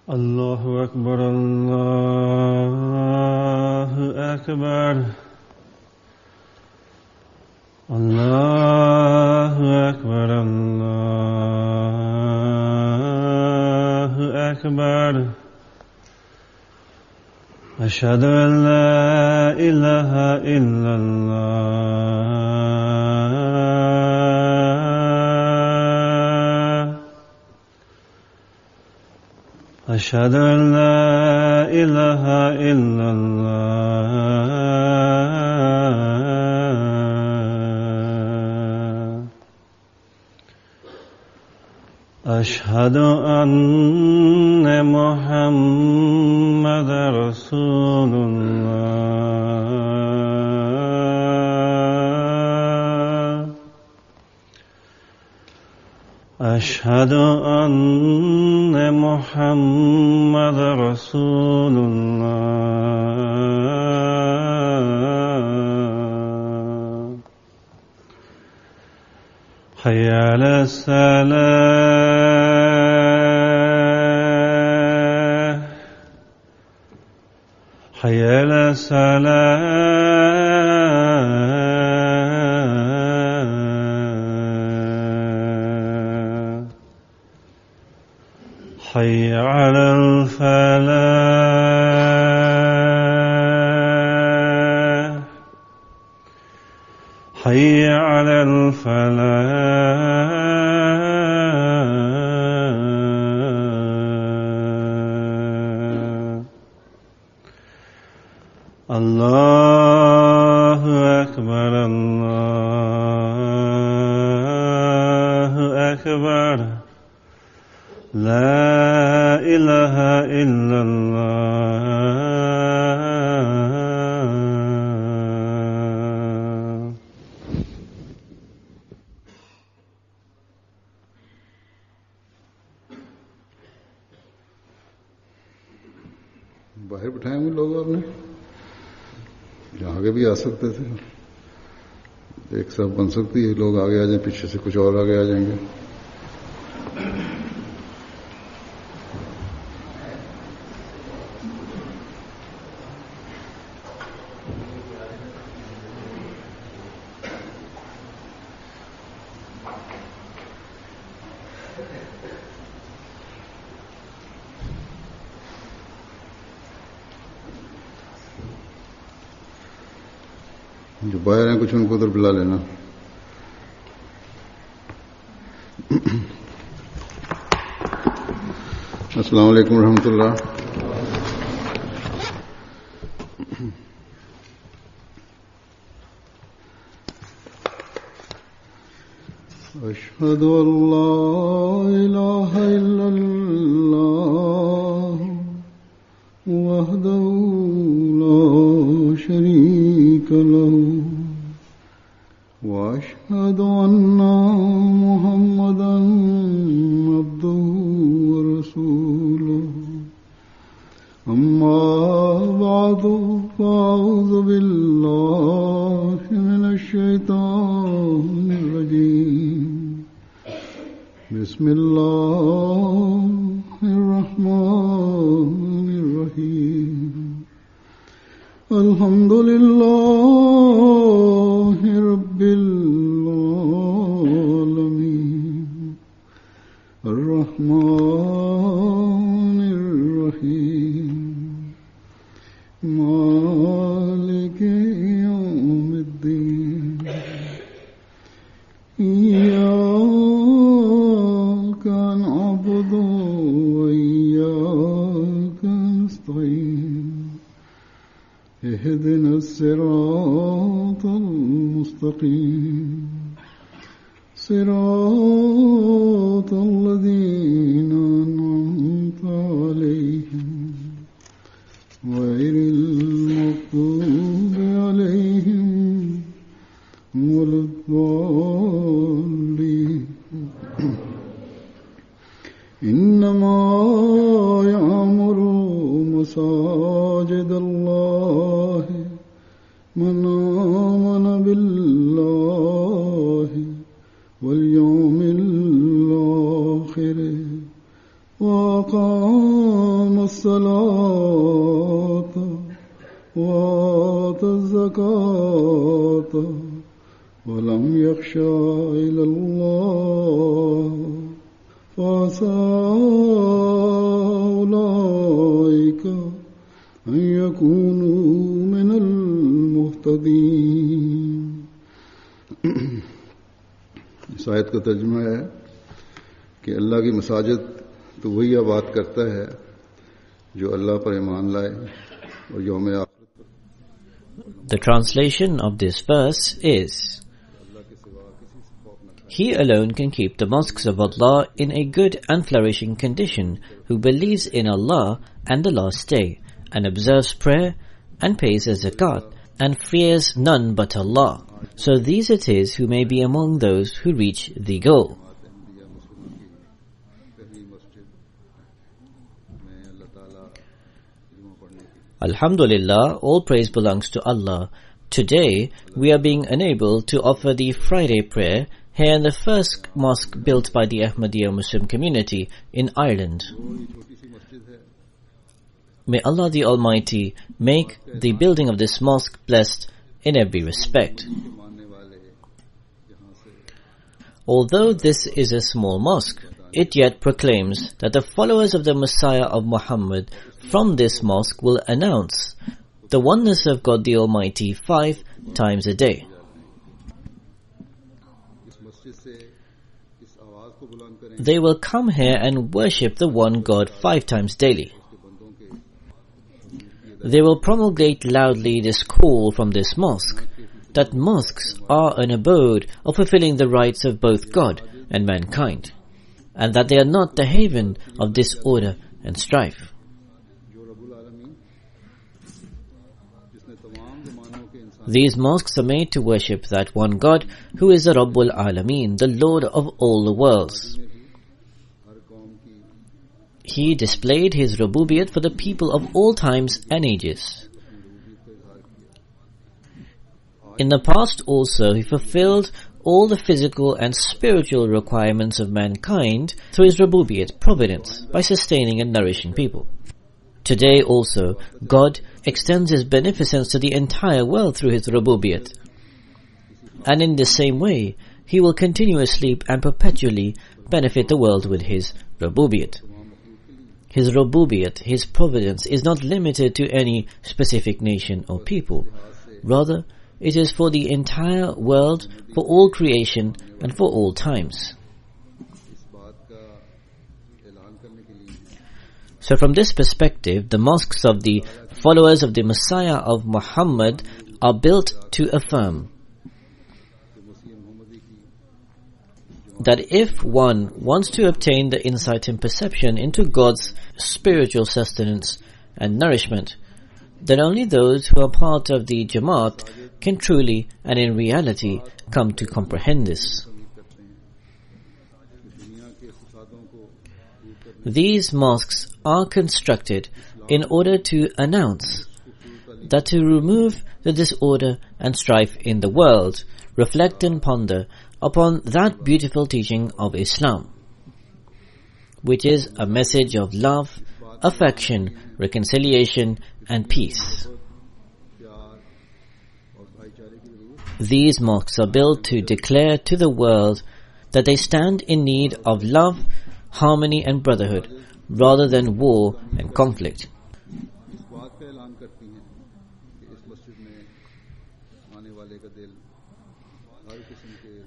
الله أكبر الله أكبر الله أكبر الله أكبر أشهد أن لا إله إلا الله أشهد أن لا إله إلا الله أشهد أن محمد رسول الله أشهد أن محمد رسول الله حي على الصلاة حي على الصلاة حي على الفلاح حي على الفلاح الله أكبر الله أكبر لا إله إلا الله बाहर बिठाए हुए लोग आपने आगे भी आ सकते थे एक साथ बन सकती है लोग आगे आ जाएं पीछे से कुछ और आगे आ जाएंगे जो बाहर हैं कुछ उनको उधर बुला लेना अस्सलाम वालेकुम रहमतुल्लाह अशहदु अल्ला इलाहा इल्लल्लाह वहदहु ला शरीका लहु وأشهد أن محمدا عبده ورسوله أما بعد فأعوذ بالله من الشيطان الرجيم بسم الله الرحمن الرحيم الحمد لله رب العالمين الرحمن الرحيم مالك يوم الدين إياك نعبد وإياك نستعين اهدنا الصراط المستقيم صراط الذين أنعمت عليهم غير المغضوب عليهم ولا الضالين إنما يعمر مساجد مساجد الله من آمن بالله واليوم الآخر وأقام الصلاة وآتى الزكاة ولم يخشى إلا الله فعسى أولئك أن يكونوا من المهتدين. इस आयत का तर्जुमा है कि अल्लाह की मसाजिद तो वही आबाद करता है जो अल्लाह पर ईमान लाए और यौम आखिरत. The translation of this verse is, He alone can keep the mosques of Allah in a good and flourishing condition who believes in Allah and the last day, and observes prayer and pays a zakat, and fears none but Allah. So these it is who may be among those who reach the goal. Alhamdulillah, all praise belongs to Allah. Today, we are being enabled to offer the Friday prayer here in the first mosque built by the Ahmadiyya Muslim community in Ireland. May Allah the Almighty make the building of this mosque blessed in every respect. Although this is a small mosque, it yet proclaims that the followers of the Messiah of Muhammad from this mosque will announce the oneness of God the Almighty 5 times a day. They will come here and worship the one God 5 times daily. They will promulgate loudly this call from this mosque, that mosques are an abode of fulfilling the rights of both God and mankind, and that they are not the haven of disorder and strife. These mosques are made to worship that one God who is the Rabbul Alameen, the Lord of all the worlds. He displayed His Rububiyat for the people of all times and ages. In the past also He fulfilled all the physical and spiritual requirements of mankind through His Rububiyat providence by sustaining and nourishing people. Today also, God extends His beneficence to the entire world through His Rububiyat. And in the same way, He will continuously and perpetually benefit the world with His Rububiyat. His Rububiyat, His providence, is not limited to any specific nation or people. Rather, it is for the entire world, for all creation, and for all times. So from this perspective, the mosques of the followers of the Messiah of Muhammad are built to affirm that if one wants to obtain the insight and perception into God's spiritual sustenance and nourishment, then only those who are part of the Jamaat can truly and in reality come to comprehend this. These mosques are constructed in order to announce that to remove the disorder and strife in the world, reflect and ponder upon that beautiful teaching of Islam, which is a message of love, affection, reconciliation, and peace. These mosques are built to declare to the world that they stand in need of love, harmony and brotherhood, rather than war and conflict.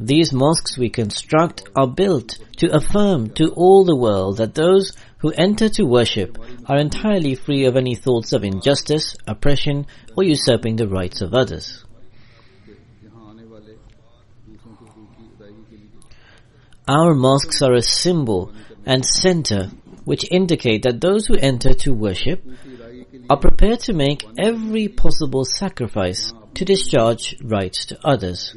These mosques we construct are built to affirm to all the world that those who enter to worship are entirely free of any thoughts of injustice, oppression, or usurping the rights of others. Our mosques are a symbol and center which indicate that those who enter to worship are prepared to make every possible sacrifice to discharge rights to others.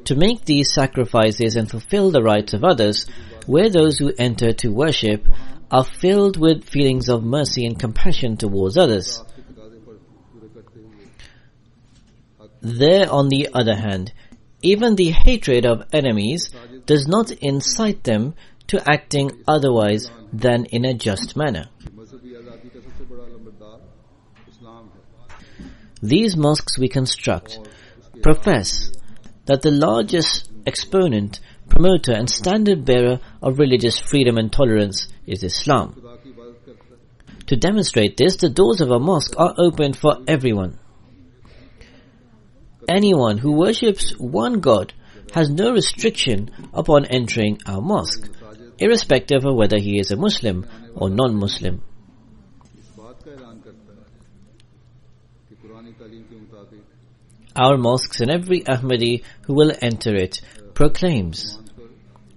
To make these sacrifices and fulfill the rights of others, where those who enter to worship are filled with feelings of mercy and compassion towards others. There, on the other hand, even the hatred of enemies does not incite them to acting otherwise than in a just manner. These mosques we construct profess that the largest exponent, promoter and standard bearer of religious freedom and tolerance is Islam. To demonstrate this, the doors of a mosque are open for everyone. Anyone who worships one God has no restriction upon entering our mosque, irrespective of whether he is a Muslim or non-Muslim. Our mosques and every Ahmadi who will enter it proclaims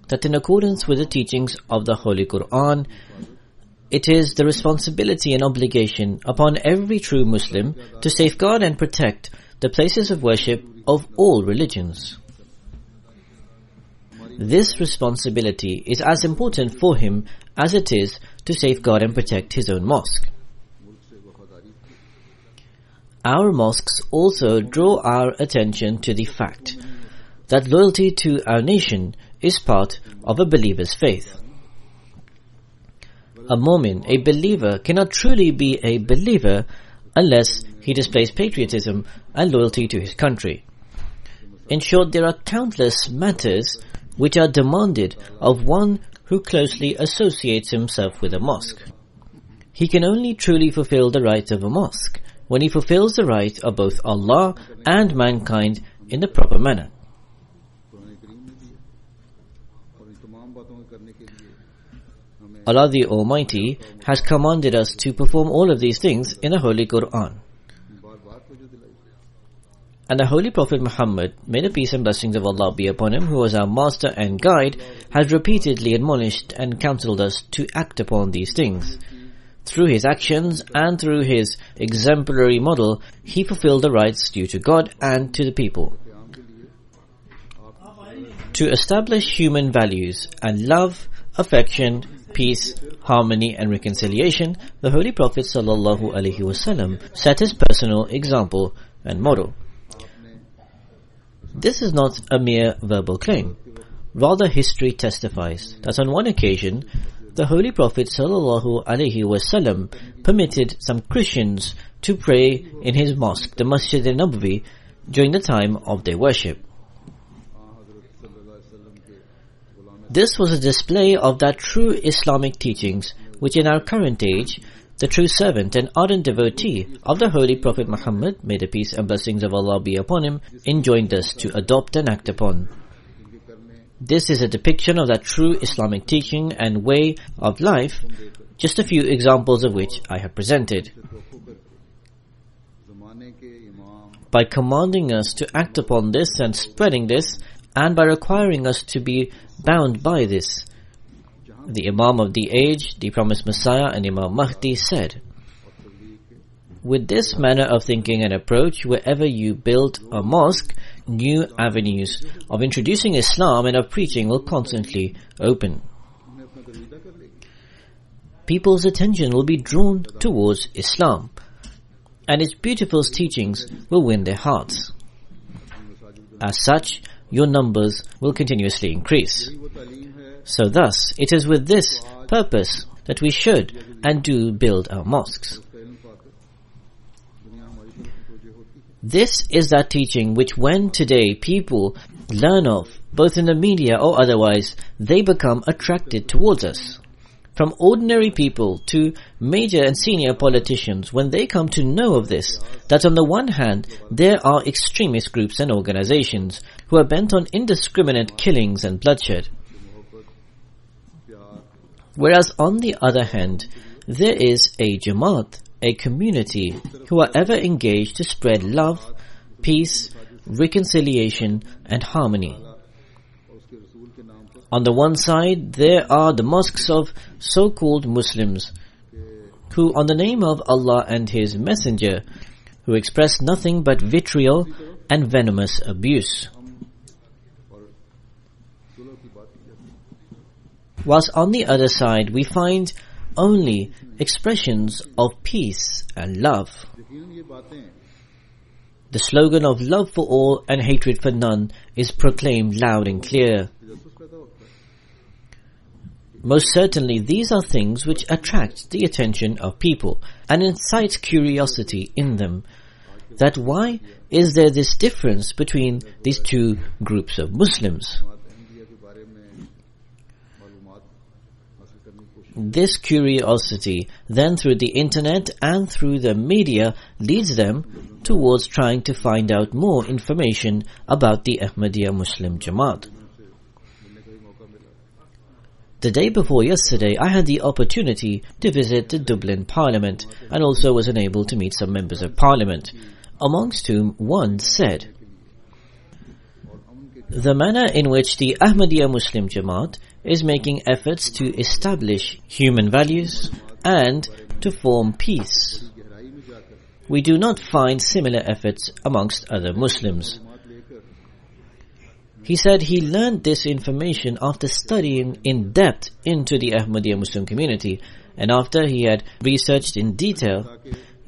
that in accordance with the teachings of the Holy Quran, it is the responsibility and obligation upon every true Muslim to safeguard and protect the places of worship of all religions. This responsibility is as important for him as it is to safeguard and protect his own mosque. Our mosques also draw our attention to the fact that loyalty to our nation is part of a believer's faith. A mu'min, a believer, cannot truly be a believer unless he displays patriotism and loyalty to his country. In short, there are countless matters which are demanded of one who closely associates himself with a mosque. He can only truly fulfill the rights of a mosque when he fulfills the right of both Allah and mankind in the proper manner. Allah the Almighty has commanded us to perform all of these things in the Holy Quran. And the Holy Prophet Muhammad, may the peace and blessings of Allah be upon him, who was our master and guide, has repeatedly admonished and counseled us to act upon these things. Through his actions and through his exemplary model, he fulfilled the rights due to God and to the people. To establish human values and love, affection, peace, harmony and reconciliation, the Holy Prophet ﷺ set his personal example and model. This is not a mere verbal claim. Rather, history testifies that on one occasion, the Holy Prophet ﷺ permitted some Christians to pray in his mosque, the Masjid al-Nabawi, during the time of their worship. This was a display of that true Islamic teachings which in our current age, the true servant and ardent devotee of the Holy Prophet Muhammad, may the peace and blessings of Allah be upon him, enjoined us to adopt and act upon. This is a depiction of that true Islamic teaching and way of life, just a few examples of which I have presented. By commanding us to act upon this and spreading this, and by requiring us to be bound by this, the Imam of the age, the promised Messiah and Imam Mahdi said, "With this manner of thinking and approach, wherever you build a mosque, new avenues of introducing Islam and of preaching will constantly open. People's attention will be drawn towards Islam, and its beautiful teachings will win their hearts. As such, your numbers will continuously increase. So thus, it is with this purpose that we should and do build our mosques." This is that teaching which when today people learn of, both in the media or otherwise, they become attracted towards us. From ordinary people to major and senior politicians, when they come to know of this, that on the one hand there are extremist groups and organizations who are bent on indiscriminate killings and bloodshed, whereas on the other hand there is a Jamaat, a community who are ever engaged to spread love, peace, reconciliation and harmony. On the one side, there are the mosques of so-called Muslims who, on the name of Allah and His Messenger, who express nothing but vitriol and venomous abuse. Whilst on the other side, we find only expressions of peace and love. यकीनन ये बातें The slogan of love for all and hatred for none is proclaimed loud and clear. तजस्सुस पैदा होता है. Most certainly, these are things which attract the attention of people and incite curiosity in them. That why is there this difference between these two groups of Muslims? Ahmadiyya के बारे में मालूमात हासिल करने की कोशिश. This curiosity then through the internet and through the media leads them towards trying to find out more information about the Ahmadiyya Muslim Jamaat. The day before yesterday, I had the opportunity to visit the Dublin Parliament and also was unable to meet some members of Parliament, amongst whom one said, "The manner in which the Ahmadiyya Muslim Jamaat is making efforts to establish human values and to form peace. We do not find similar efforts amongst other Muslims." He said he learned this information after studying in depth into the Ahmadiyya Muslim community, and after he had researched in detail,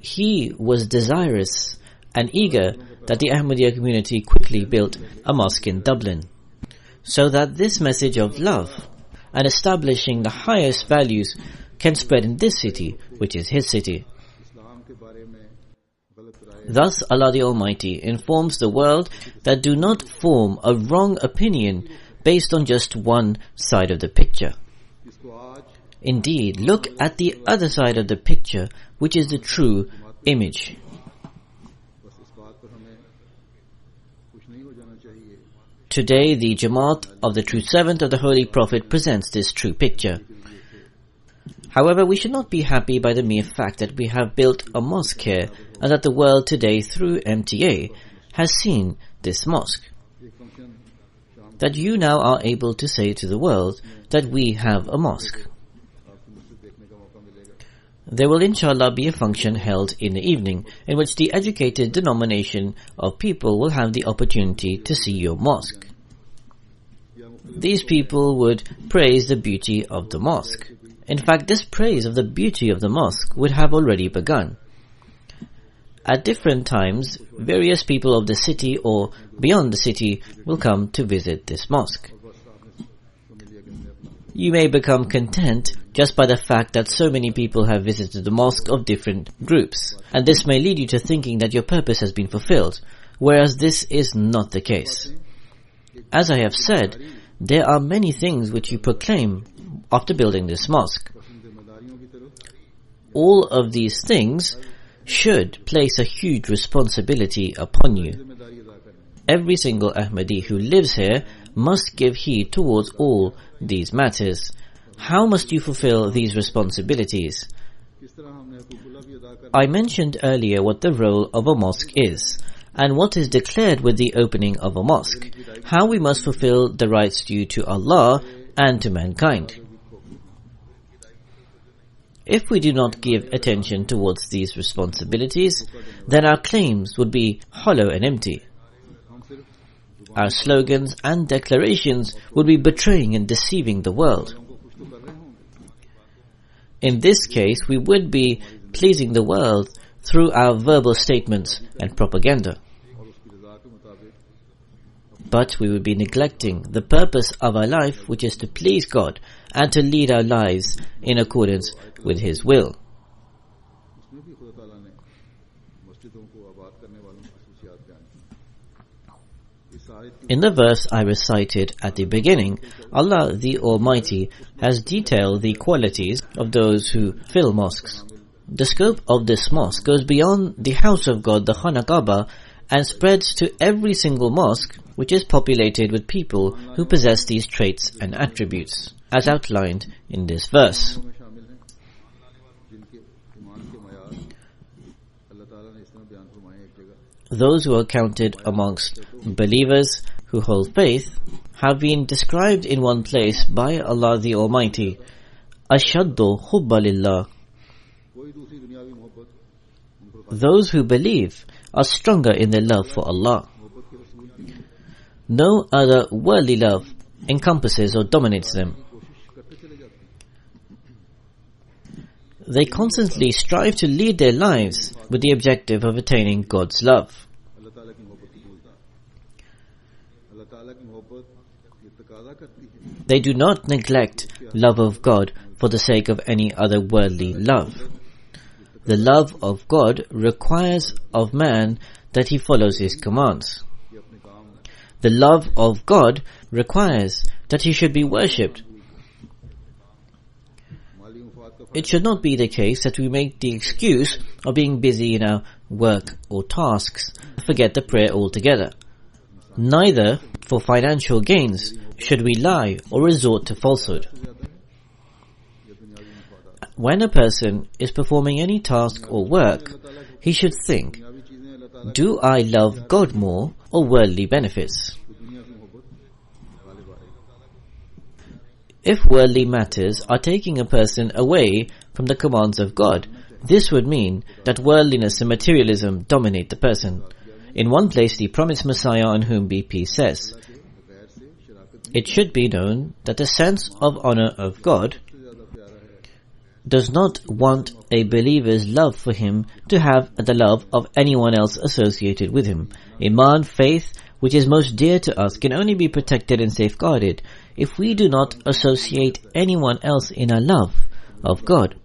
he was desirous and eager that the Ahmadiyya community quickly built a mosque in Dublin, so that this message of love and establishing the highest values can spread in this city, which is his city. इस्लाम के बारे में गलत राय Thus Allah the Almighty informs the world that do not form a wrong opinion based on just one side of the picture. इसको आज Indeed, look at the other side of the picture, which is the true image. बस इस बात पर हमें कुछ नहीं हो जाना चाहिए. Today, the Jamaat of the true servant of the Holy Prophet presents this true picture. However, we should not be happy by the mere fact that we have built a mosque here and that the world today through MTA has seen this mosque. एक function शाम That you now are able to say to the world that we have a mosque. आपको मुझसे देखने का मौका मिलेगा. There will inshallah be a function held in the evening in which the educated denomination of people will have the opportunity to see your mosque. These people would praise the beauty of the mosque. In fact, this praise of the beauty of the mosque would have already begun. At different times, various people of the city or beyond the city will come to visit this mosque. You may become content just by the fact that so many people have visited the mosque of different groups, and this may lead you to thinking that your purpose has been fulfilled, whereas this is not the case. As I have said, there are many things which you proclaim after building this mosque. जिम्मेदारियों की तरफ All of these things should place a huge responsibility upon you. जिम्मेदारी अदा करनी. Every single Ahmadi who lives here must give heed towards all these matters. How must you fulfill these responsibilities? किस तरह हमने हुकूकुल्लाह भी अदा करना. I mentioned earlier what the role of a mosque is, and what is declared with the opening of a mosque, how we must fulfill the rights due to Allah and to mankind. If we do not give attention towards these responsibilities, then our claims would be hollow and empty. हम सिर्फ Our slogans and declarations would be betraying and deceiving the world. हमको कुछ तो कर रहे होंगे. In this case, we would be pleasing the world through our verbal statements and propaganda. और उसकी रजा के मुताबिक But we would be neglecting the purpose of our life, which is to please God and to lead our lives in accordance with His will. उसमें भी खुदा ताला ने मस्जिदों को आबाद करने वालों की खसूसियात बयान की. इस आयत की In the verse I recited at the beginning, Allah the Almighty has detailed the qualities of those who fill mosques. The scope of this mosque goes beyond the house of God, the Khana Kaaba, and spreads to every single mosque which is populated with people who possess these traits and attributes, as outlined in this verse. में शामिल हैं जिनके ईमान के मयार अल्लाह ताला ने इस तरह बयान फरमाए एक जगह. Those who are counted amongst believers who hold faith have been described in one place by Allah the Almighty, Ashaddu hubba lillah. कोई दूसरी दुनियावी मोहब्बत उन पर Those who believe are stronger in their love for Allah. मोहब्बत के रसूल की No other worldly love encompasses or dominates them. कोशिश करते चले जाते हैं. They constantly strive to lead their lives with the objective of attaining God's love. अल्लाह ताला की मोहब्बत को भूलता है। अल्लाह ताला की मोहब्बत ये तकाजा करती है They do not neglect love of God for the sake of any other worldly love. The love of God requires of man that he follows his commands. कि अपने काम में The love of God requires that he should be worshipped. माली मुफाद का It should not be the case that we make the excuse of being busy in our work or tasks and forget the prayer altogether. Neither for financial gains should we lie or resort to falsehood. When a person is performing any task or work, he should think, दुनियावी चीजें अल्लाह ताला do I love God more or worldly benefits? की दुनिया की मोहब्बत गालिब आएगी। If worldly matters are taking a person away from the commands of God, this would mean that worldliness and materialism dominate the person. In one place, the promised Messiah, on whom be peace, says, गैर से शराकत "It should be known that the sense of honor of God से ज्यादा प्यारा है does not want a believer's love for him to have the love of anyone else associated with him. Iman, faith, which is most dear to us, can only be protected and safeguarded if we do not associate anyone else in our love of God."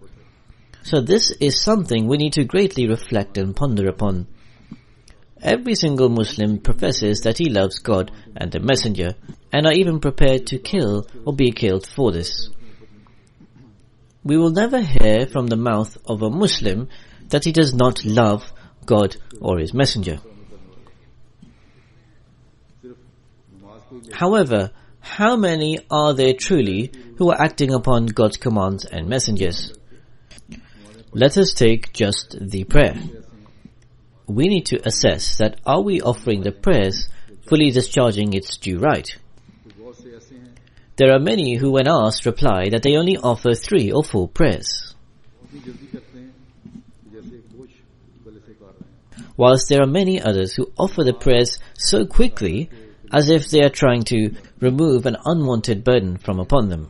So this is something we need to greatly reflect and ponder upon. Every single Muslim professes that he loves God and the Messenger, and are even prepared to kill or be killed for this. We will never hear from the mouth of a Muslim that he does not love God or his Messenger. However, how many are there truly who are acting upon God's commands and messengers? Let us take just the prayer. We need to assess that are we offering the prayers fully discharging its due right? तो बहुत से ऐसे हैं There are many who when asked reply that they only offer 3 or 4 prayers, इतनी जल्दी करते हैं कि जैसे कोच गले से काट रहे हैं। whilst there are many others who offer the prayers so quickly as if they are trying to remove an unwanted burden from upon them.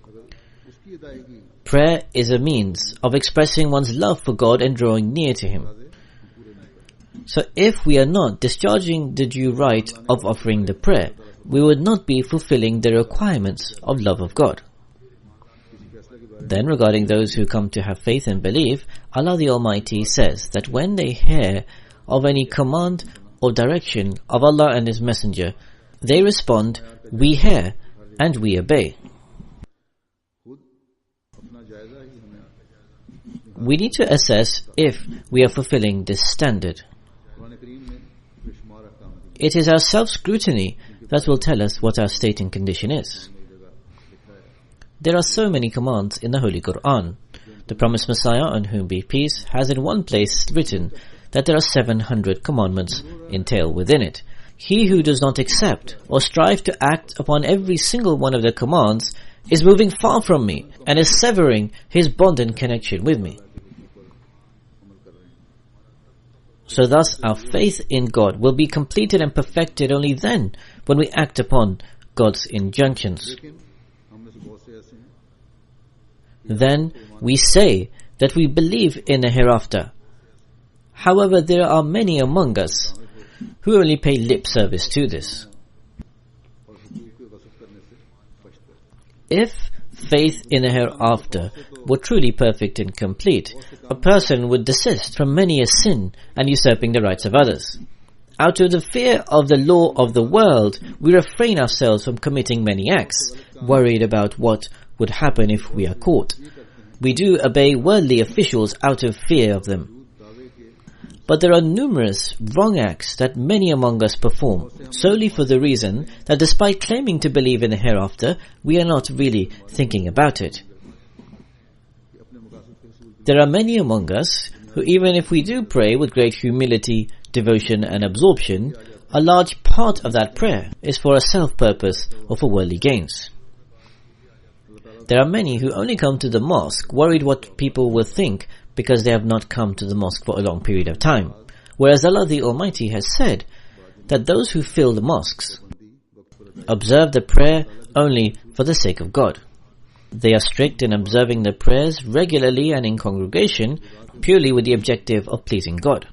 अगर उसकी अदायगी Prayer is a means of expressing one's love for God and drawing near to Him. So if we are not discharging the due right of offering the prayer, we would not be fulfilling the requirements of love of God. Then regarding those who come to have faith and believe, Allah the Almighty says that when they hear of any command or direction of Allah and His Messenger, they respond, "We hear and we obey." खुद अपना जायजा ही हमें We need to assess if we are fulfilling this standard. Quran करीम में बेशुमार अहकाम दी It is our self-scrutiny that will tell us what our state and condition is. There are so many commands in the Holy Quran. The promised Messiah, on whom be peace, has in one place written that there are 700 commandments entailed within it. He who does not accept or strive to act upon every single one of the commands is moving far from me and is severing his bond and connection with me. So thus our faith in God will be completed and perfected only then when we act upon God's injunctions. लेकिन हम में से बहुत से ऐसे हैं Then we say that we believe in a hereafter. However, there are many among us who only pay lip service to this. और हुकूक के गसब करने से बचते हैं। If faith in a hereafter were truly perfect and complete, a person would desist from many a sin and usurping the rights of others. Out of the fear of the law of the world, we refrain ourselves from committing many acts, worried about what would happen if we are caught. We do obey worldly officials out of fear of them. But there are numerous wrong acts that many among us perform, solely for the reason that despite claiming to believe in the hereafter, we are not really thinking about it. There are many among us who, even if we do pray with great humility, devotion and absorption, a large part of that prayer is for a self-purpose or for worldly gains. There are many who only come to the mosque worried what people will think because they have not come to the mosque for a long period of time. Whereas Allah the Almighty has said that those who fill the mosques observe the prayer only for the sake of God. They are strict in observing their prayers regularly and in congregation, purely with the objective of pleasing God.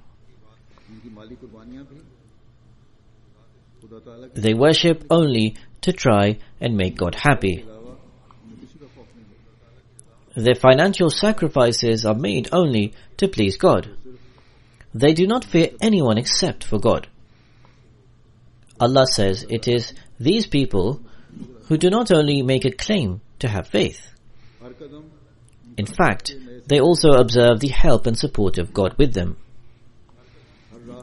They worship only to try and make God happy. Their financial sacrifices are made only to please God. They do not fear anyone except for God. Allah says it is these people who do not only make a claim to have faith. In fact, they also observe the help and support of God with them.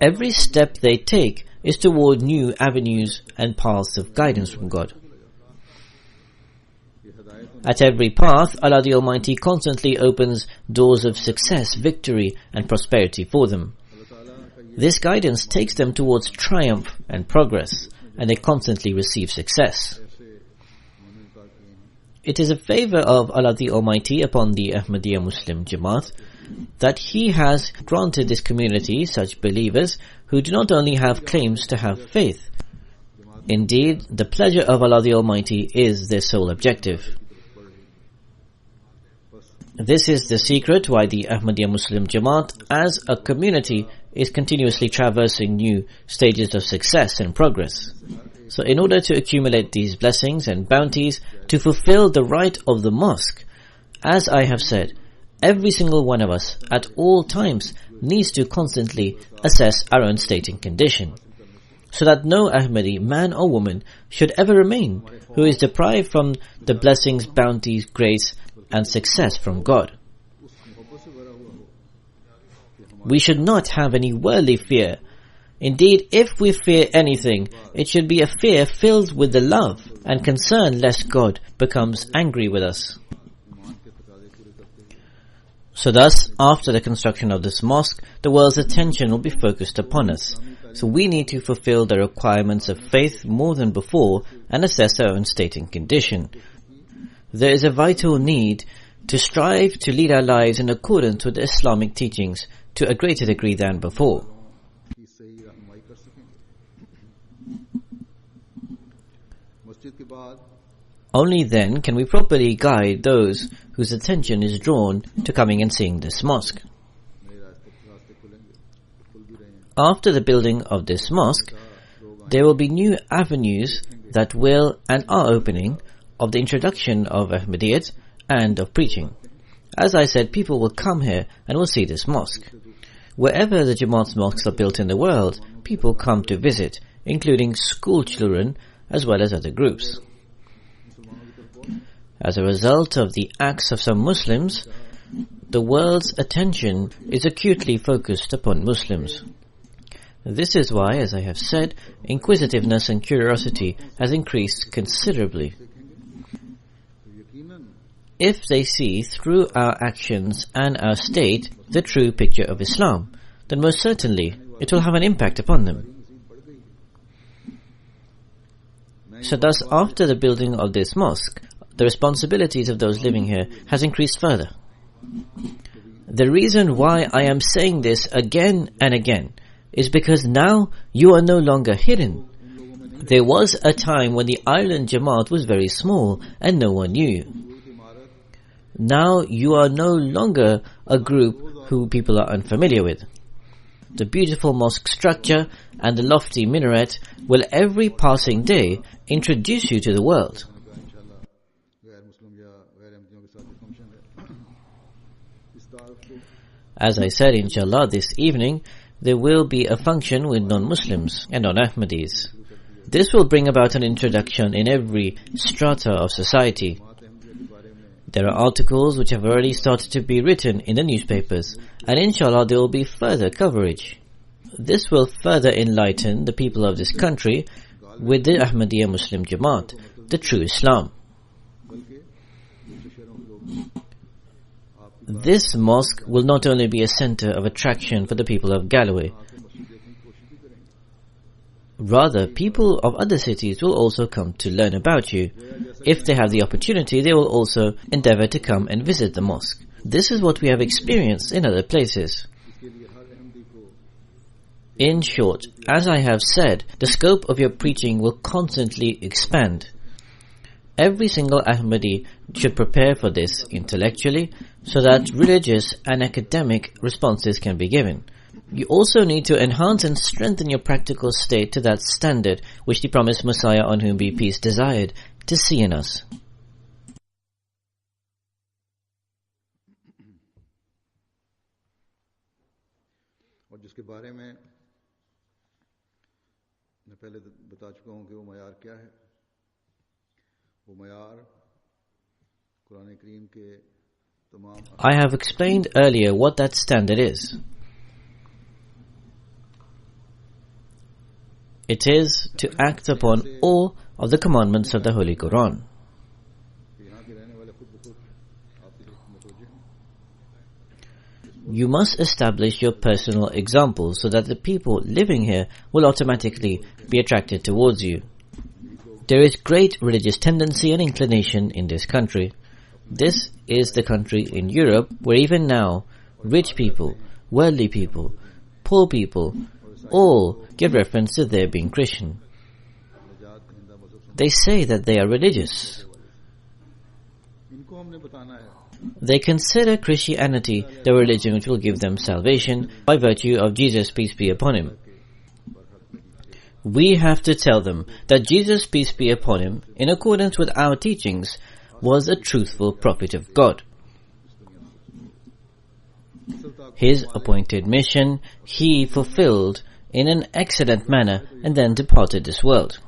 Every step they take is toward new avenues and paths of guidance from God. At every path, Allah the Almighty constantly opens doors of success, victory and prosperity for them. This guidance takes them towards triumph and progress, and they constantly receive success. It is a favor of Allah the Almighty upon the Ahmadiyya Muslim Jamaat that He has granted this community such believers who do not only have claims to have faith. Indeed, the pleasure of Allah the Almighty is their sole objective. This is the secret why the Ahmadiyya Muslim Jamaat as a community is continuously traversing new stages of success and progress. So in order to accumulate these blessings and bounties to fulfill the right of the mosque, as I have said, every single one of us at all times needs to constantly assess our own state and condition, so that no Ahmadi, man or woman, should ever remain who is deprived from the blessings, bounties, grace and success from God. We should not have any worldly fear. Indeed, if we fear anything, it should be a fear filled with the love and concern lest God becomes angry with us. So thus, after the construction of this mosque, the world's attention will be focused upon us. So we need to fulfill the requirements of faith more than before and assess our own state and condition. There is a vital need to strive to lead our lives in accordance with the Islamic teachings to a greater degree than before. Only then can we properly guide those whose attention is drawn to coming and seeing this mosque. After the building of this mosque, there will be new avenues that will and are opening of the introduction of Ahmadiyyat and of preaching. As I said, people will come here and will see this mosque. Wherever the Jamaat's mosques are built in the world, people come to visit, including school children as well as other groups. As a result of the acts of some Muslims, the world's attention is acutely focused upon Muslims. This is why, as I have said, inquisitiveness and curiosity has increased considerably. If they see through our actions and our state the true picture of Islam, then most certainly it will have an impact upon them. So thus, after the building of this mosque, the responsibilities of those living here has increased further. The reason why I am saying this again and again is because now you are no longer hidden. There was a time when the island Jamaat was very small and no one knew you. Now you are no longer a group who people are unfamiliar with. The beautiful mosque structure and the lofty minaret will every passing day introduce you to the world. As I said, inshallah, this evening there will be a function with non-Muslims and non-Ahmadis. This will bring about an introduction in every strata of society. There are articles which have already started to be written in the newspapers, and inshallah there will be further coverage. This will further enlighten the people of this country with the Ahmadiyya Muslim Jamaat, the true Islam. This mosque will not only be a center of attraction for the people of Galloway, rather people of other cities will also come to learn about you. If they have the opportunity, they will also endeavor to come and visit the mosque. This is what we have experienced in other places. In short, as I have said, the scope of your preaching will constantly expand. Every single Ahmadi should prepare for this intellectually so that religious and academic responses can be given. You also need to enhance and strengthen your practical state to that standard which the promised Messiah, on whom be peace, desired to see in us. और जिसके बारे में मैं पहले बता चुका हूं कि वो मयार क्या है। वो मयार कुरान करीम के तमाम I have explained earlier what that standard is. It is to act upon all of the commandments of the Holy Quran. You must establish your personal example so that the people living here will automatically be attracted towards you. There is great religious tendency and inclination in this country. This is the country in Europe where even now rich people, worldly people, poor people all give reference to their being Christian. They say that they are religious. They consider Christianity the religion which will give them salvation by virtue of Jesus, peace be upon him. We have to tell them that Jesus, peace be upon him, in accordance with our teachings, was a truthful prophet of God. His appointed mission he fulfilled in an excellent manner and then departed this world.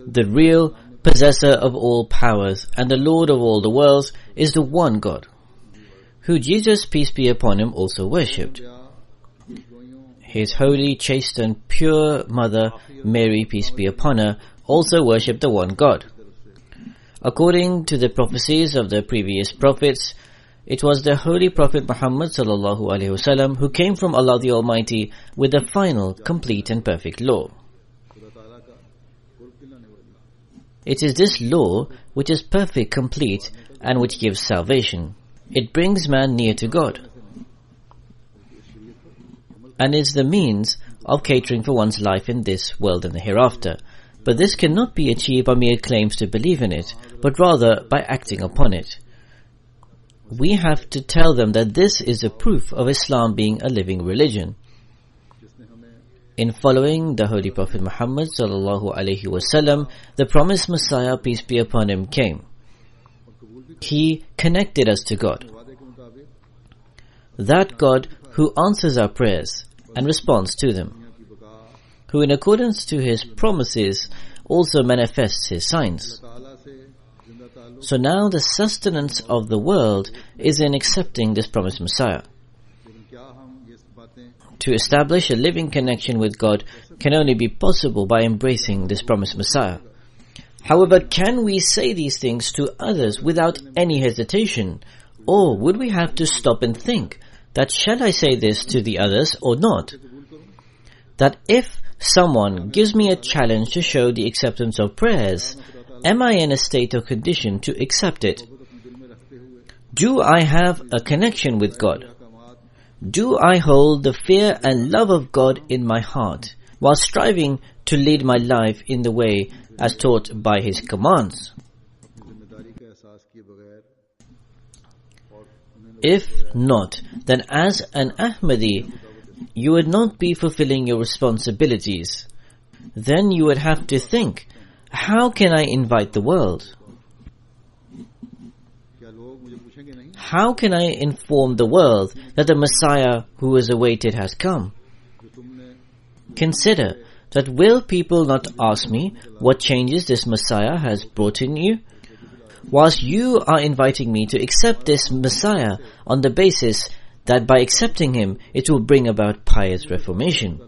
The real possessor of all powers and the Lord of all the worlds is the one God, who Jesus, peace be upon him, also worshipped. His holy, chaste and pure mother, Mary, peace be upon her, also worshipped the one God. According to the prophecies of the previous prophets, it was the Holy Prophet Muhammad sallallahu alaihi wasallam who came from Allah the Almighty with the final, complete and perfect law. It is this law which is perfect, complete, and which gives salvation. It brings man near to God, and is the means of catering for one's life in this world and the hereafter. But this cannot be achieved by mere claims to believe in it, but rather by acting upon it. We have to tell them that this is a proof of Islam being a living religion. In following the Holy Prophet Muhammad sallallahu alaihi wasallam, the promised Messiah, peace be upon him, came. He connected us to God. That God who answers our prayers and responds to them, who in accordance to his promises also manifests his signs. So now the sustenance of the world is in accepting this promised Messiah. To establish a living connection with God can only be possible by embracing this promised Messiah. However, can we say these things to others without any hesitation? Or would we have to stop and think that shall I say this to the others or not? That if someone gives me a challenge to show the acceptance of prayers, am I in a state or condition to accept it? Do I have a connection with God? Do I hold the fear and love of God in my heart, while striving to lead my life in the way as taught by His commands? If not, then as an Ahmadi, you would not be fulfilling your responsibilities. Then you would have to think, how can I invite the world? How can I inform the world that the Messiah who is awaited has come? Consider that will people not ask me what changes this Messiah has brought in you? Whilst you are inviting me to accept this Messiah on the basis that by accepting him it will bring about pious reformation.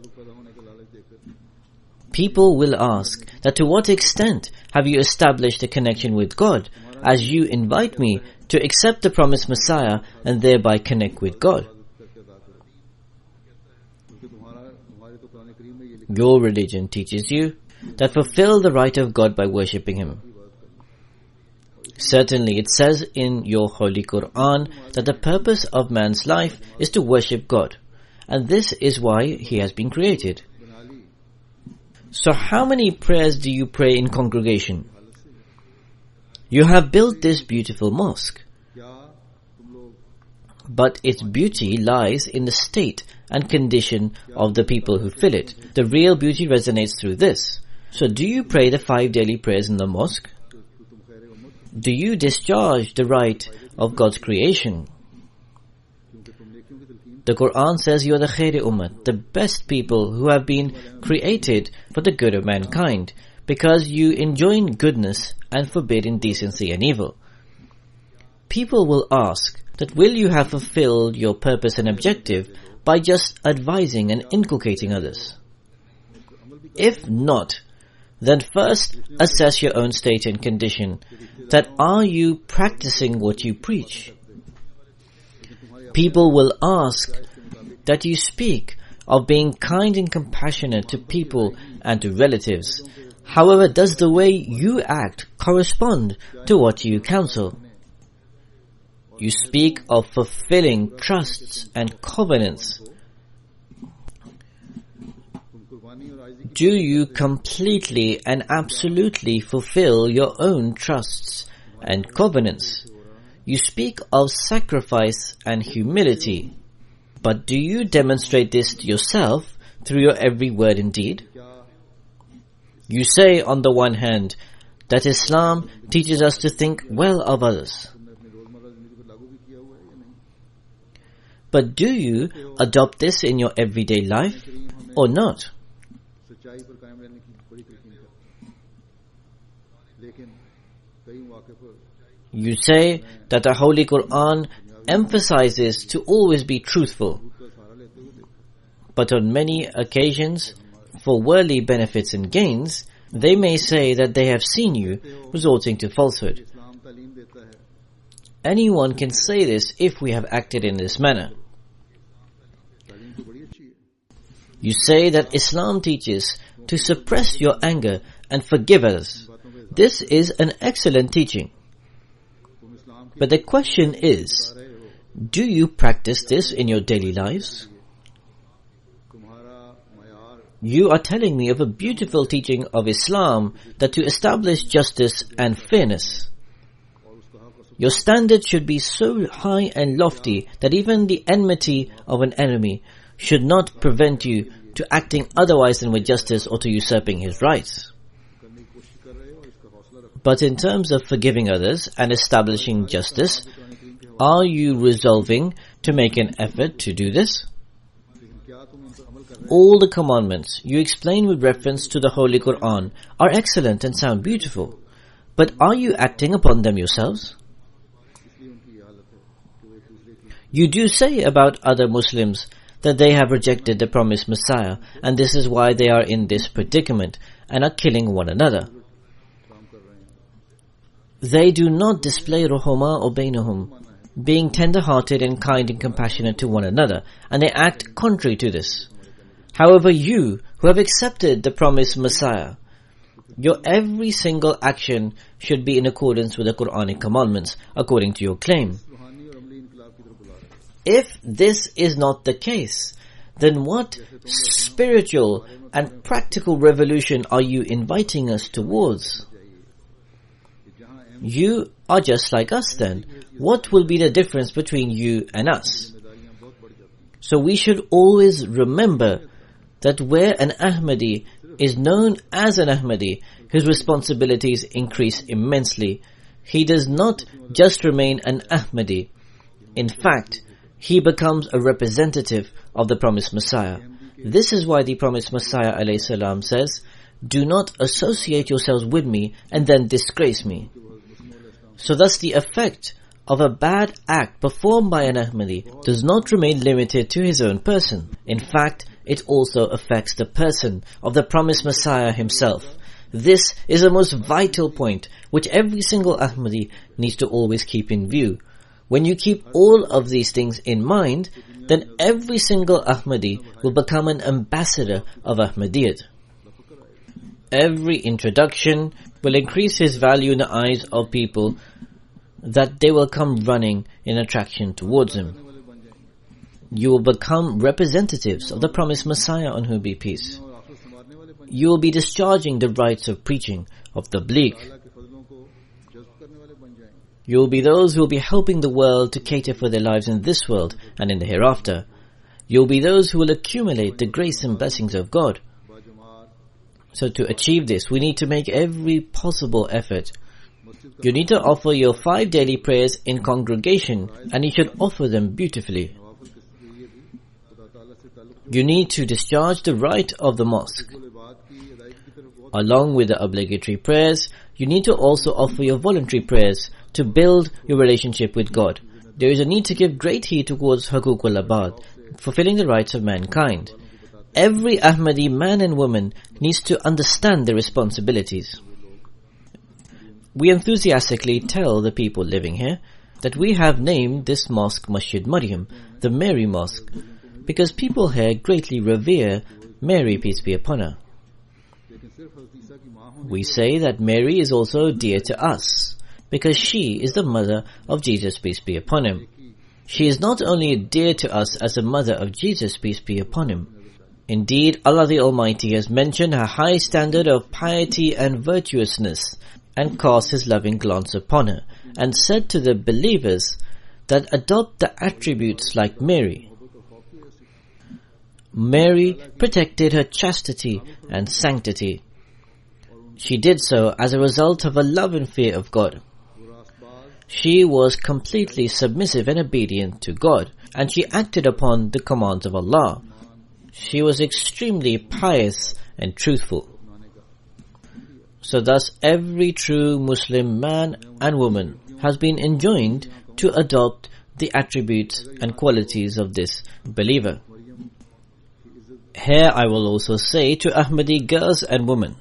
People will ask that to what extent have you established a connection with God as you invite me to accept the promised Messiah and thereby connect with God? Your religion teaches you that fulfill the right of God by worshipping Him. Certainly it says in your Holy Quran that the purpose of man's life is to worship God, and this is why he has been created. So how many prayers do you pray in congregation? You have built this beautiful mosque, but its beauty lies in the state and condition of the people who fill it. The real beauty resonates through this. So do you pray the 5 daily prayers in the mosque? Do you discharge the right of God's creation? The Quran says you are the Khair Ummah, the best people who have been created for the good of mankind, because you enjoin goodness and forbid indecency and evil. People will ask that will you have fulfilled your purpose and objective by just advising and inculcating others? If not, then first assess your own state and condition, that are you practicing what you preach? People will ask that you speak of being kind and compassionate to people and to relatives. However, does the way you act correspond to what you counsel? You speak of fulfilling trusts and covenants. Do you completely and absolutely fulfill your own trusts and covenants? You speak of sacrifice and humility, but do you demonstrate this to yourself through your every word and deed? You say on the one hand that Islam teaches us to think well of others. But do you adopt this in your everyday life or not? You say that the Holy Quran emphasizes to always be truthful, but on many occasions, for worldly benefits and gains, they may say that they have seen you resorting to falsehood. Anyone can say this if we have acted in this manner. You say that Islam teaches to suppress your anger and forgive others. This is an excellent teaching. But the question is, do you practice this in your daily lives? You are telling me of a beautiful teaching of Islam that to establish justice and fairness, your standard should be so high and lofty that even the enmity of an enemy should not prevent you to acting otherwise than with justice or to usurping his rights. But in terms of forgiving others and establishing justice, are you resolving to make an effort to do this? All the commandments you explain with reference to the Holy Quran are excellent and sound beautiful, but are you acting upon them yourselves? You do say about other Muslims that they have rejected the promised Messiah, and this is why they are in this predicament and are killing one another. They do not display ruhuma or bainahum, being tender-hearted and kind and compassionate to one another, and they act contrary to this. However, you, who have accepted the promised Messiah, your every single action should be in accordance with the Quranic commandments, according to your claim. If this is not the case, then what spiritual and practical revolution are you inviting us towards? You are just like us then. What will be the difference between you and us? So we should always remember that where an Ahmadi is known as an Ahmadi, his responsibilities increase immensely. He does not just remain an Ahmadi. In fact, he becomes a representative of the promised Messiah. This is why the promised Messiah ﷺ says, "Do not associate yourselves with me and then disgrace me." So thus the effect of a bad act performed by an Ahmadi does not remain limited to his own person. In fact, it also affects the person of the promised Messiah himself. This is the most vital point which every single Ahmadi needs to always keep in view. When you keep all of these things in mind, then every single Ahmadi will become an ambassador of Ahmadiyyat. Every introduction will increase his value in the eyes of people, that they will come running in attraction towards him. You will become representatives of the promised Messiah, on whom be peace. You will be discharging the rights of preaching, of tabligh. You will be those who will be helping the world to cater for their lives in this world and in the hereafter. You will be those who will accumulate the grace and blessings of God. So to achieve this, we need to make every possible effort. You need to offer your 5 daily prayers in congregation, and you should offer them beautifully. You need to discharge the right of the mosque. Along with the obligatory prayers, you need to also offer your voluntary prayers to build your relationship with God. There is a need to give great heed towards Hukukul Abad, fulfilling the rights of mankind. Every Ahmadi man and woman needs to understand their responsibilities. We enthusiastically tell the people living here that we have named this mosque Masjid Maryam, the Mary Mosque, because people here greatly revere Mary, peace be upon her. We say that Mary is also dear to us, because she is the mother of Jesus, peace be upon him. She is not only dear to us as the mother of Jesus, peace be upon him. Indeed, Allah the Almighty has mentioned her high standard of piety and virtuousness, and cast His loving glance upon her, and said to the believers that adopt the attributes like Mary. Mary protected her chastity and sanctity. She did so as a result of a love and fear of God. She was completely submissive and obedient to God, and she acted upon the commands of Allah. She was extremely pious and truthful. So thus every true Muslim man and woman has been enjoined to adopt the attributes and qualities of this believer. Here I will also say to Ahmadi girls and women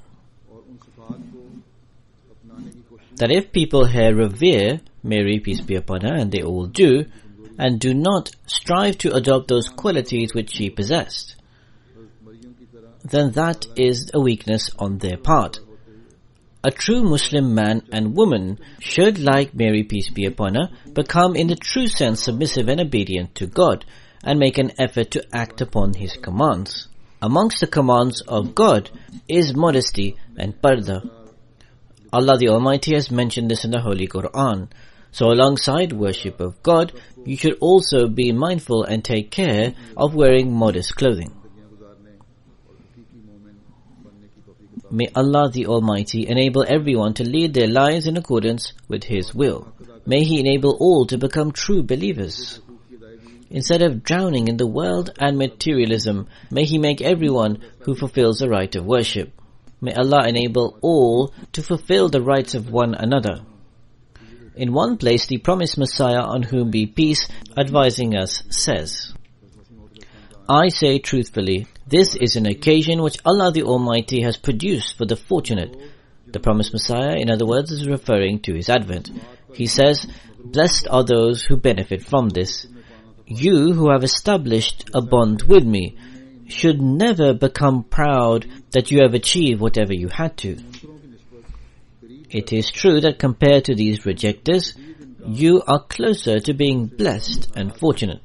that if people here revere Mary, peace be upon her, and they all do, and do not strive to adopt those qualities which she possessed, then that is a weakness on their part. A true Muslim man and woman should, like Mary, peace be upon her, become in the true sense submissive and obedient to God, and make an effort to act upon His commands. Amongst the commands of God is modesty and parda. Allah the Almighty has mentioned this in the Holy Quran. So alongside worship of God, you should also be mindful and take care of wearing modest clothing. May Allah the Almighty enable everyone to lead their lives in accordance with His will. May He enable all to become true believers. Instead of drowning in the world and materialism, may He make everyone who fulfills the right of worship. May Allah enable all to fulfill the rights of one another. In one place, the promised Messiah, on whom be peace, advising us, says, I say truthfully, this is an occasion which Allah the Almighty has produced for the fortunate. The promised Messiah, in other words, is referring to His advent. He says, blessed are those who benefit from this. You who have established a bond with me should never become proud that you have achieved whatever you had to. It is true that compared to these rejectors, you are closer to being blessed and fortunate.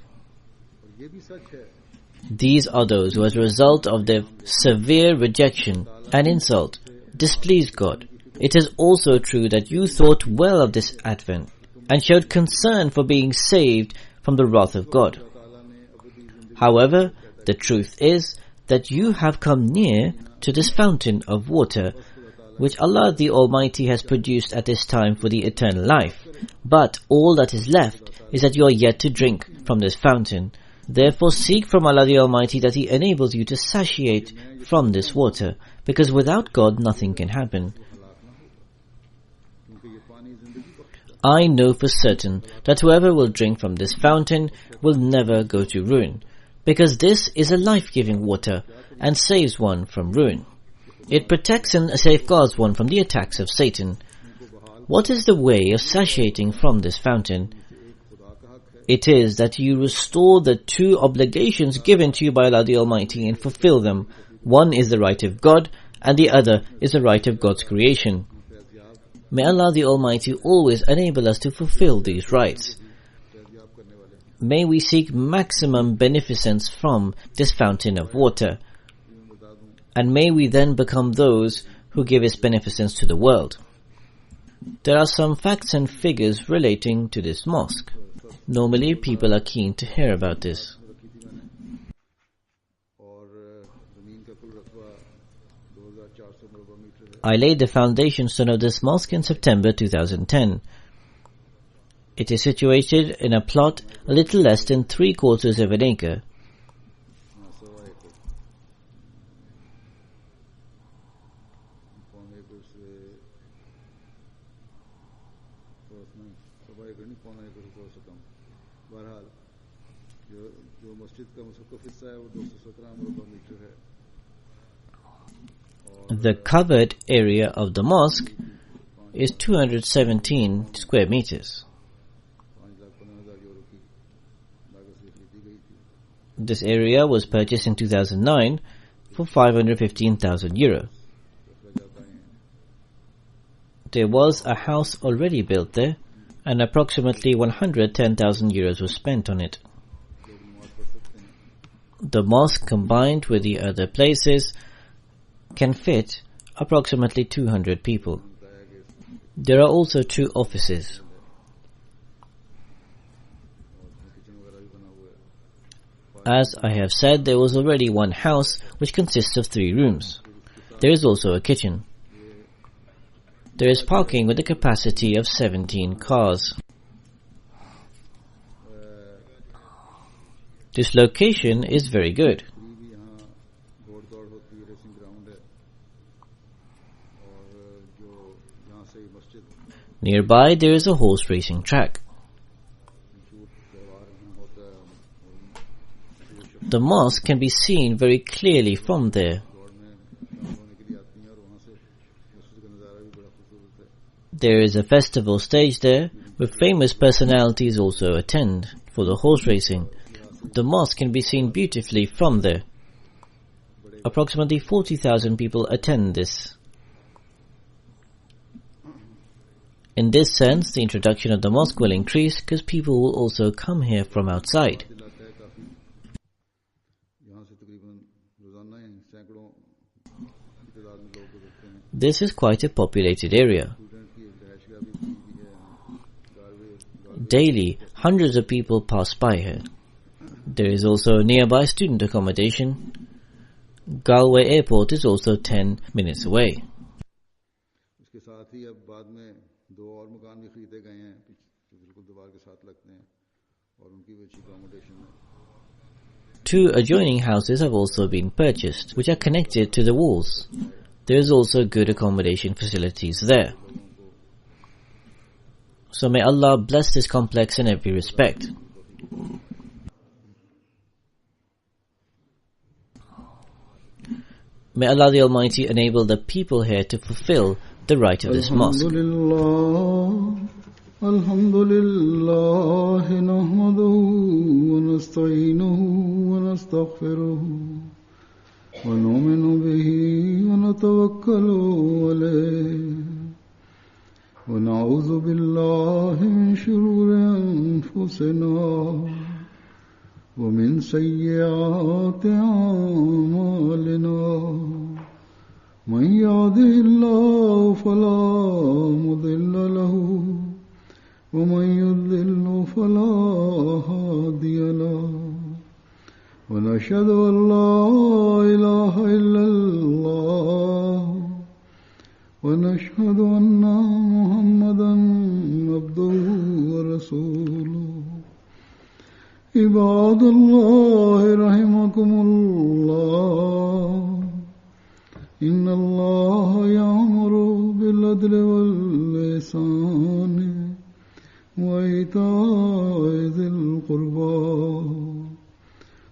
These are those who, as a result of their severe rejection and insult, displeased God. It is also true that you thought well of this advent and showed concern for being saved from the wrath of God. However, the truth is that you have come near to this fountain of water which Allah the Almighty has produced at this time for the eternal life. But all that is left is that you are yet to drink from this fountain. Therefore seek from Allah the Almighty that He enables you to satiate from this water, because without God nothing can happen. I know for certain that whoever will drink from this fountain will never go to ruin, because this is a life-giving water and saves one from ruin. It protects and safeguards one from the attacks of Satan. What is the way of satiating from this fountain? It is that you restore the two obligations given to you by Allah the Almighty and fulfill them. One is the right of God, and the other is the right of God's creation. May Allah the Almighty always enable us to fulfill these rights. May we seek maximum beneficence from this fountain of water, and may we then become those who give its beneficence to the world. There are some facts and figures relating to this mosque. Normally, people are keen to hear about this. I laid the foundation stone of this mosque in September 2010. It is situated in a plot a little less than 3/4 of an acre. The covered area of the mosque is 217 square meters. This area was purchased in 2009 for €515,000. There was a house already built there, and approximately €110,000 was spent on it. The mosque, combined with the other places, can fit approximately 200 people. There are also 2 offices. As I have said, there was already one house which consists of 3 rooms. There is also a kitchen. There is parking with a capacity of 17 cars. This location is very good. Nearby there is a horse racing track. The mosque can be seen very clearly from there. There is a festival stage there, where famous personalities also attend for the horse racing. The mosque can be seen beautifully from there. Approximately 40,000 people attend this. In this sense, the introduction of the mosque will increase because people will also come here from outside. This is quite a populated area. Daily, hundreds of people pass by here. There is also a nearby student accommodation. Galway Airport is also 10 minutes away. Two adjoining houses have also been purchased, which are connected to the walls. There is also good accommodation facilities there. So may Allah bless this complex in every respect. May Allah the Almighty enable the people here to fulfill the right of this mosque. Alhamdulillah, nahmaduhu wa nasta'inuhu wa nastaghfiruhu wa nu'minu bihi wa natawakkalu alayhi wa na'udhu billahi min shururi anfusina wa min sayyiati a'malina. Man yahdihillahu fala mudilla lahu ومن يضلل فلا هادي له ونشهد أن لا إله إلا الله ونشهد أن محمدا عبده ورسوله عباد الله رحمكم الله إن الله يأمر بالعدل والإحسان وإيتاء ذي القربى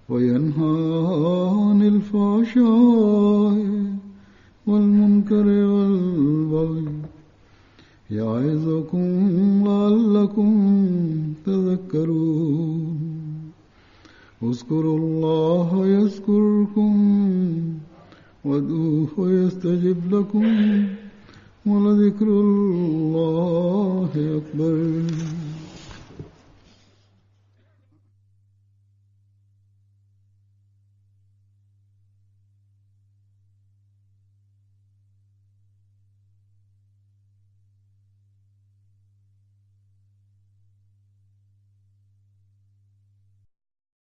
وينهى عن الفحشاء والمنكر والبغي يعظكم لعلكم تذكرون اذكروا الله يذكركم وادعوه يستجب لكم ولذكر الله أكبر